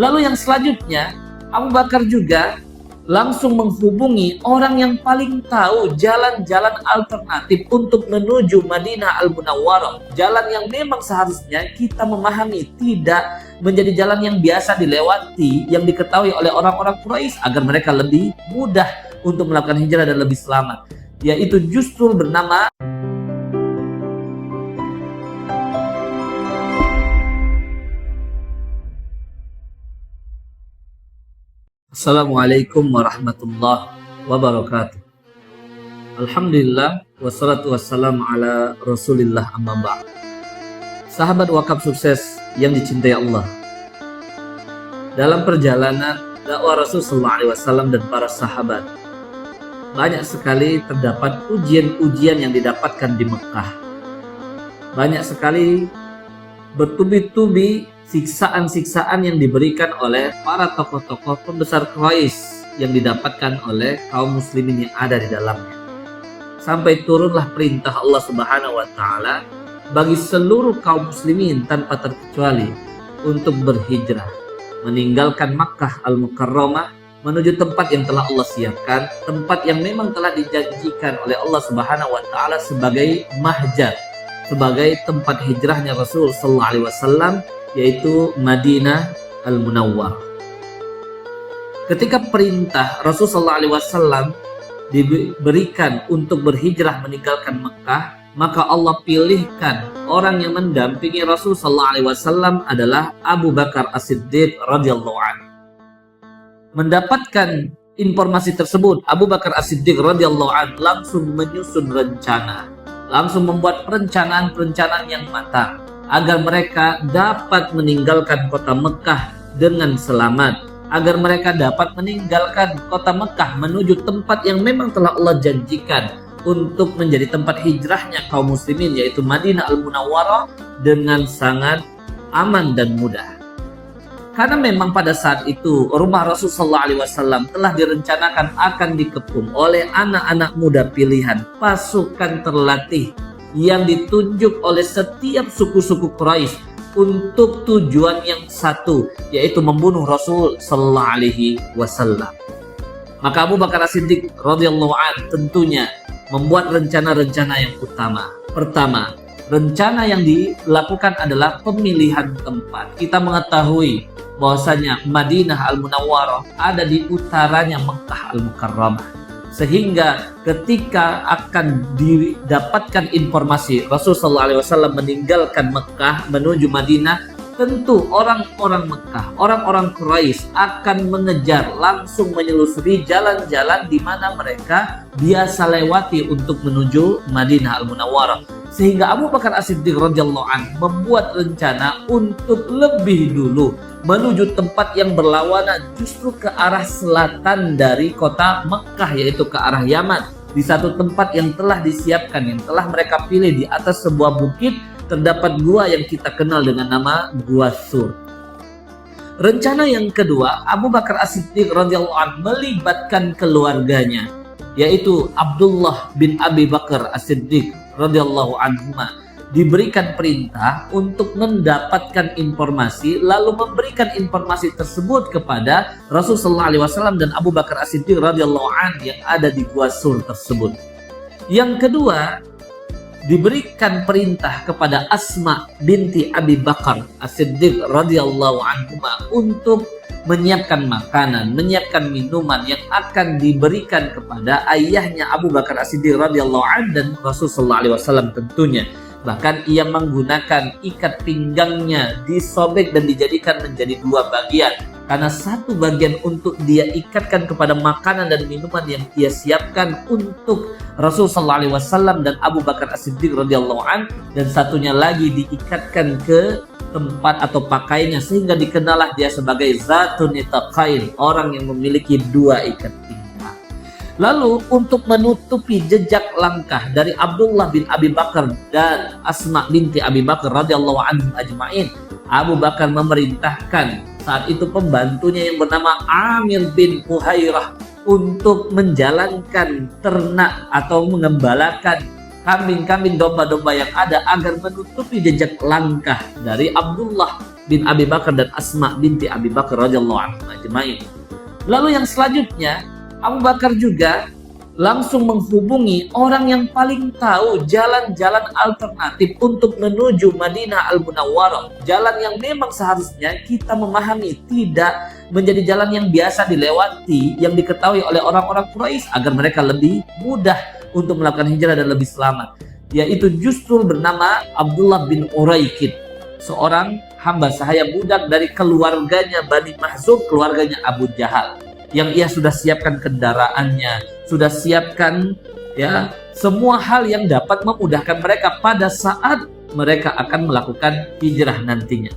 Lalu yang selanjutnya, Abu Bakar juga langsung menghubungi orang yang paling tahu jalan-jalan alternatif untuk menuju Madinah Al-Munawwarah. Jalan yang memang seharusnya kita memahami tidak menjadi jalan yang biasa dilewati, yang diketahui oleh orang-orang Quraisy agar mereka lebih mudah untuk melakukan hijrah dan lebih selamat. Yaitu justru bernama Assalamualaikum warahmatullahi wabarakatuh. Alhamdulillah wassalatu wassalamu ala Rasulillah amma ba'd. Sahabat wakaf sukses yang dicintai Allah. Dalam perjalanan dakwah Rasul sallallahu alaihi wasallam dan para sahabat, banyak sekali terdapat ujian-ujian yang didapatkan di Mekah. Banyak sekali bertubi-tubi siksaan-siksaan yang diberikan oleh para tokoh-tokoh pembesar Quraisy yang didapatkan oleh kaum muslimin yang ada di dalamnya. Sampai turunlah perintah Allah Subhanahu wa taala bagi seluruh kaum muslimin tanpa terkecuali untuk berhijrah, meninggalkan Makkah Al-Mukarramah menuju tempat yang telah Allah siapkan, tempat yang memang telah dijanjikan oleh Allah Subhanahu wa taala sebagai mahjar, sebagai tempat hijrahnya Rasul sallallahu alaihi wasallam, yaitu Madinah Al-Munawwarah. Ketika perintah Rasul sallallahu alaihi wasallam diberikan untuk berhijrah meninggalkan Mekah, maka Allah pilihkan orang yang mendampingi Rasul sallallahu alaihi wasallam adalah Abu Bakar As-Siddiq radhiyallahu anhu. Mendapatkan informasi tersebut, Abu Bakar As-Siddiq radhiyallahu anhu langsung menyusun rencana, langsung membuat perencanaan-perencanaan yang matang agar mereka dapat meninggalkan kota Mekah dengan selamat, agar mereka dapat meninggalkan kota Mekah menuju tempat yang memang telah Allah janjikan untuk menjadi tempat hijrahnya kaum muslimin, yaitu Madinah Al-Munawwarah, dengan sangat aman dan mudah. Karena memang pada saat itu rumah Rasul sallallahu alaihi wasallam telah direncanakan akan dikepung oleh anak-anak muda pilihan, pasukan terlatih yang ditunjuk oleh setiap suku-suku Quraisy untuk tujuan yang satu, yaitu membunuh Rasul sallallahu alaihi wasallam. Maka Abu Bakar As-Siddiq radhiyallahu anhu tentunya membuat rencana-rencana yang utama. Pertama, rencana yang dilakukan adalah pemilihan tempat. Kita mengetahui bahwasanya Madinah Al-Munawwarah ada di utaranya Mekah Al-Mukarramah. Sehingga ketika akan didapatkan informasi Rasul sallallahu alaihi wasallam meninggalkan Mekah menuju Madinah, tentu orang-orang Mekah, orang-orang Quraisy akan mengejar, langsung menyelusuri jalan-jalan di mana mereka biasa lewati untuk menuju Madinah Al-Munawwarah. Sehingga Abu Bakar As-Siddiq radhiyallahu anhu membuat rencana untuk lebih dulu menuju tempat yang berlawanan, justru ke arah selatan dari kota Mekah, yaitu ke arah Yaman, di satu tempat yang telah disiapkan, yang telah mereka pilih. Di atas sebuah bukit terdapat gua yang kita kenal dengan nama Gua Sur. Rencana yang kedua, Abu Bakar As-Siddiq radhiyallahu anhu melibatkan keluarganya, yaitu Abdullah bin Abi Bakar As-Siddiq radhiyallahu anhu, diberikan perintah untuk mendapatkan informasi, lalu memberikan informasi tersebut kepada Rasul sallallahu alaihi wasallam dan Abu Bakar As-Siddiq radhiyallahu anhu yang ada di Gua Sur tersebut. Yang kedua, diberikan perintah kepada Asma binti Abi Bakar As-Siddiq radhiyallahu anhuma untuk menyiapkan makanan, menyiapkan minuman yang akan diberikan kepada ayahnya Abu Bakar As-Siddiq radhiyallahu anhu dan Rasul sallallahu alaihi wasallam tentunya. Bahkan ia menggunakan ikat pinggangnya disobek dan dijadikan menjadi dua bagian, karena satu bagian untuk dia ikatkan kepada makanan dan minuman yang ia siapkan untuk Rasul sallallahu alaihi wasallam dan Abu Bakar As-Siddiq radhiyallahu anhu, dan satunya lagi diikatkan ke tempat atau pakaiannya, sehingga dikenallah dia sebagai Zatun Nitaqain, orang yang memiliki dua ikat pinggang. Lalu untuk menutupi jejak langkah dari Abdullah bin Abi Bakar dan Asma binti Abi Bakar radhiyallahu anhum ajma'in, Abu Bakar memerintahkan saat itu pembantunya yang bernama Amir bin Fuhairah untuk menjalankan ternak atau mengembalakan kambing-kambing, domba-domba yang ada agar menutupi jejak langkah dari Abdullah bin Abi Bakar dan Asma binti Abi Bakar radhiyallahu anhu ajmain. Lalu yang selanjutnya, Abu Bakar juga langsung menghubungi orang yang paling tahu jalan-jalan alternatif untuk menuju Madinah Al-Munawwarah. Jalan yang memang seharusnya kita memahami tidak menjadi jalan yang biasa dilewati, yang diketahui oleh orang-orang Quraisy agar mereka lebih mudah untuk melakukan hijrah dan lebih selamat. Yaitu justru bernama Abdullah bin Uraikid, seorang hamba sahaya budak dari keluarganya Bani Mahzum, keluarganya Abu Jahal, yang ia sudah siapkan kendaraannya, sudah siapkan ya semua hal yang dapat memudahkan mereka pada saat mereka akan melakukan hijrah nantinya.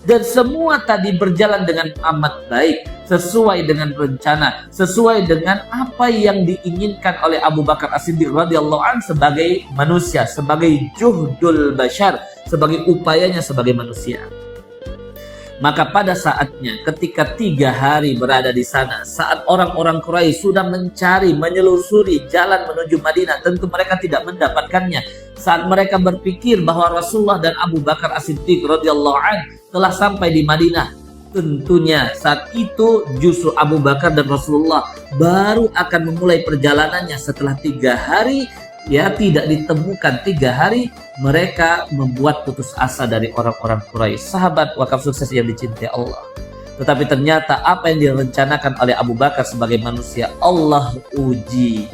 Dan semua tadi berjalan dengan amat baik, sesuai dengan rencana, sesuai dengan apa yang diinginkan oleh Abu Bakar As-Siddiq radhiyallahu anhu sebagai manusia, sebagai juhdul bashar, sebagai upayanya sebagai manusia. Maka pada saatnya ketika 3 hari berada di sana, saat orang-orang Quraisy sudah mencari, menyelusuri jalan menuju Madinah, tentu mereka tidak mendapatkannya. Saat mereka berpikir bahwa Rasulullah dan Abu Bakar As-Siddiq radhiyallahu anhu telah sampai di Madinah, tentunya saat itu justru Abu Bakar dan Rasulullah baru akan memulai perjalanannya setelah 3 hari. Ya, tidak ditemukan 3 hari, mereka membuat putus asa dari orang-orang Quraisy. Sahabat wakaf sukses yang dicintai Allah. Tetapi ternyata apa yang direncanakan oleh Abu Bakar sebagai manusia, Allah uji.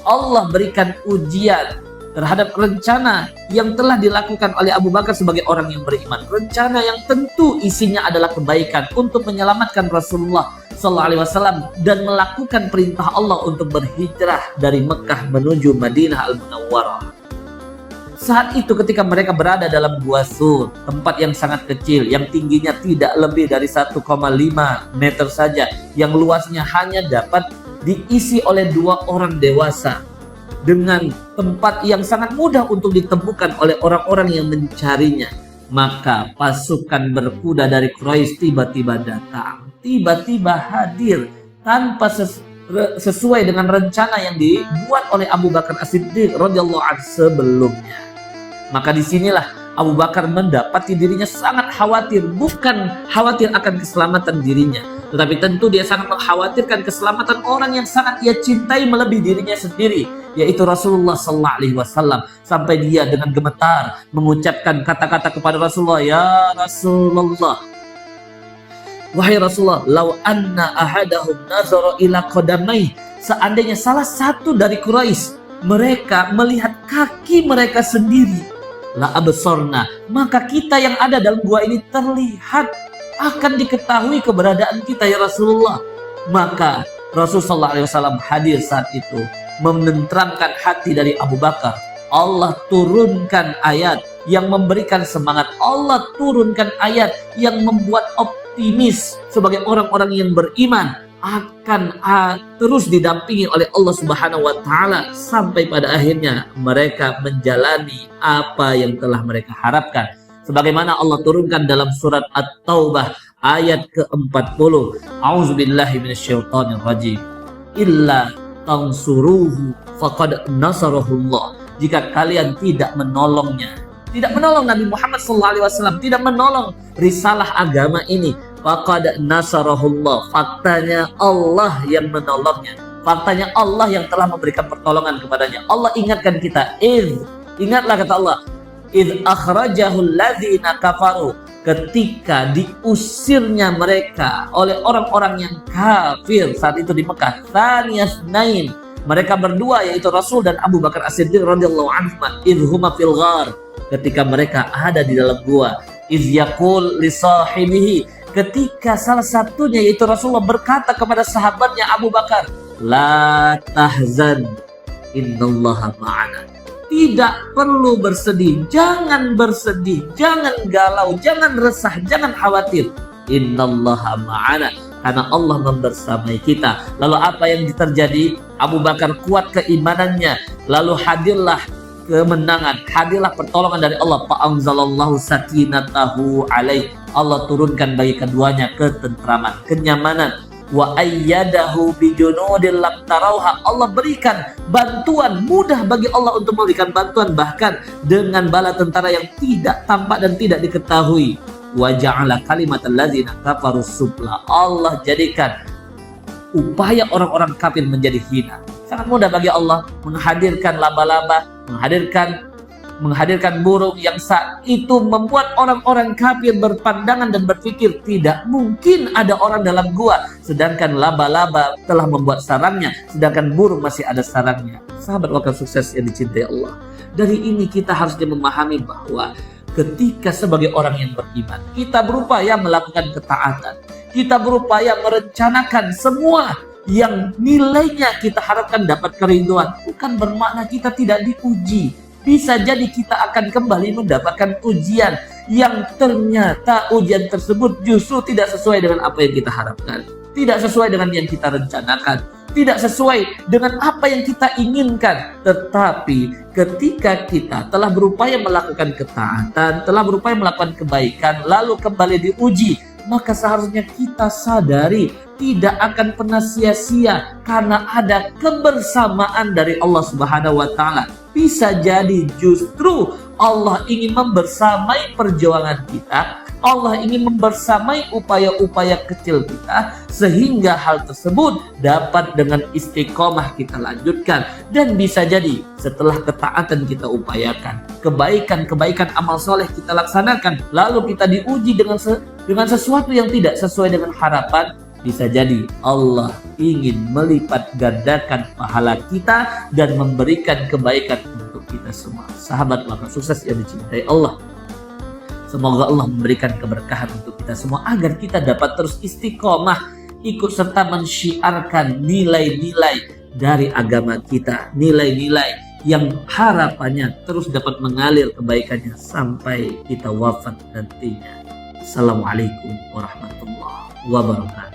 Allah berikan ujian terhadap rencana yang telah dilakukan oleh Abu Bakar sebagai orang yang beriman. Rencana yang tentu isinya adalah kebaikan untuk menyelamatkan Rasulullah sallallahu alaihi wasallam dan melakukan perintah Allah untuk berhijrah dari Mekah menuju Madinah Al-Munawwarah. Saat itu ketika mereka berada dalam Gua Sur, tempat yang sangat kecil, yang tingginya tidak lebih dari 1,5 meter saja, yang luasnya hanya dapat diisi oleh 2 orang dewasa, dengan tempat yang sangat mudah untuk ditemukan oleh orang-orang yang mencarinya. Maka pasukan berkuda dari Quraisy tiba-tiba datang, tiba-tiba hadir tanpa sesuai dengan rencana yang dibuat oleh Abu Bakar As-Siddiq radhiyallahu anhu sebelumnya. Maka disinilah Abu Bakar mendapati dirinya sangat khawatir, bukan khawatir akan keselamatan dirinya, tetapi tentu dia sangat mengkhawatirkan keselamatan orang yang sangat ia cintai melebihi dirinya sendiri, yaitu Rasulullah sallallahu alaihi wasallam. Sampai dia dengan gemetar mengucapkan kata-kata kepada Rasulullah, "Ya Rasulullah, wahai Rasulullah, lau anna ahadahum nazara ila qadamai." Seandainya salah satu dari Quraisy mereka melihat kaki mereka sendiri, la absorna, maka kita yang ada dalam gua ini terlihat, akan diketahui keberadaan kita ya Rasulullah. Maka Rasulullah SAW hadir saat itu, menenteramkan hati dari Abu Bakar. Allah turunkan ayat yang memberikan semangat, Allah turunkan ayat yang membuat optimis sebagai orang-orang yang beriman akan terus didampingi oleh Allah Subhanahu wa taala sampai pada akhirnya mereka menjalani apa yang telah mereka harapkan. Sebagaimana Allah turunkan dalam surat At-Taubah ayat ke-40, A'udzubillahi minasyaitonir rajim. Illa tansuruhu faqad nasarahullah. Jika kalian tidak menolongnya, tidak menolong Nabi Muhammad SAW, tidak menolong risalah agama ini, faqad nasarahullah, faktanya Allah yang menolongnya, faktanya Allah yang telah memberikan pertolongan kepadanya. Allah ingatkan kita, ingatlah kata Allah, idh akhrajahul ladzina kafaru, ketika diusirnya mereka oleh orang-orang yang kafir saat itu di Mekah, tsaniyasnain, mereka berdua yaitu Rasul dan Abu Bakar As-Siddiq radhiyallahu anhu, idhuma fil ghar, ketika mereka ada di dalam gua, iz yaqul li sahibihi, ketika salah satunya yaitu Rasulullah berkata kepada sahabatnya Abu Bakar, la tahzan innallaha ma'ana, tidak perlu bersedih, jangan bersedih, jangan galau, jangan resah, jangan khawatir, innallaha ma'ana, karena Allah membersamai kita. Lalu apa yang terjadi? Abu Bakar kuat keimanannya, lalu hadirlah kemenangan, hadirlah pertolongan dari Allah. Fa'anzalallahu sakinatahu alaih, Allah turunkan bagi keduanya ketentraman, kenyamanan. wa ayyadahu bijunudin lam tarauha. Allah berikan bantuan, mudah bagi Allah untuk memberikan bantuan bahkan dengan bala tentara yang tidak tampak dan tidak diketahui. Wa ja'ala kalimatal ladzina kafaru sufla. Allah jadikan upaya orang-orang kafir menjadi hina. Sangat mudah bagi Allah menghadirkan laba-laba, menghadirkan burung yang saat itu membuat orang-orang kafir berpandangan dan berpikir tidak mungkin ada orang dalam gua, sedangkan laba-laba telah membuat sarangnya, sedangkan burung masih ada sarangnya. Sahabat wakil sukses yang dicintai Allah, dari ini kita harusnya memahami bahwa ketika sebagai orang yang beriman kita berupaya melakukan ketaatan, kita berupaya merencanakan semua yang nilainya kita harapkan dapat keriduan, bukan bermakna kita tidak diuji. Bisa jadi kita akan kembali mendapatkan ujian yang ternyata ujian tersebut justru tidak sesuai dengan apa yang kita harapkan, tidak sesuai dengan yang kita rencanakan, tidak sesuai dengan apa yang kita inginkan. Tetapi ketika kita telah berupaya melakukan ketaatan, telah berupaya melakukan kebaikan, lalu kembali diuji, maka seharusnya kita sadari tidak akan pernah sia-sia karena ada kebersamaan dari Allah Subhanahu wa taala. Bisa jadi justru Allah ingin membersamai perjuangan kita, Allah ingin membersamai upaya-upaya kecil kita, sehingga hal tersebut dapat dengan istiqomah kita lanjutkan. Dan bisa jadi setelah ketaatan kita upayakan, kebaikan-kebaikan amal soleh kita laksanakan, lalu kita diuji dengan sesuatu yang tidak sesuai dengan harapan, bisa jadi Allah ingin melipat gandakan pahala kita dan memberikan kebaikan untuk kita semua. Sahabat wakil sukses yang dicintai Allah, semoga Allah memberikan keberkahan untuk kita semua agar kita dapat terus istiqomah ikut serta mensyiarkan nilai-nilai dari agama kita, nilai-nilai yang harapannya terus dapat mengalir kebaikannya sampai kita wafat nantinya. Assalamualaikum warahmatullahi wabarakatuh.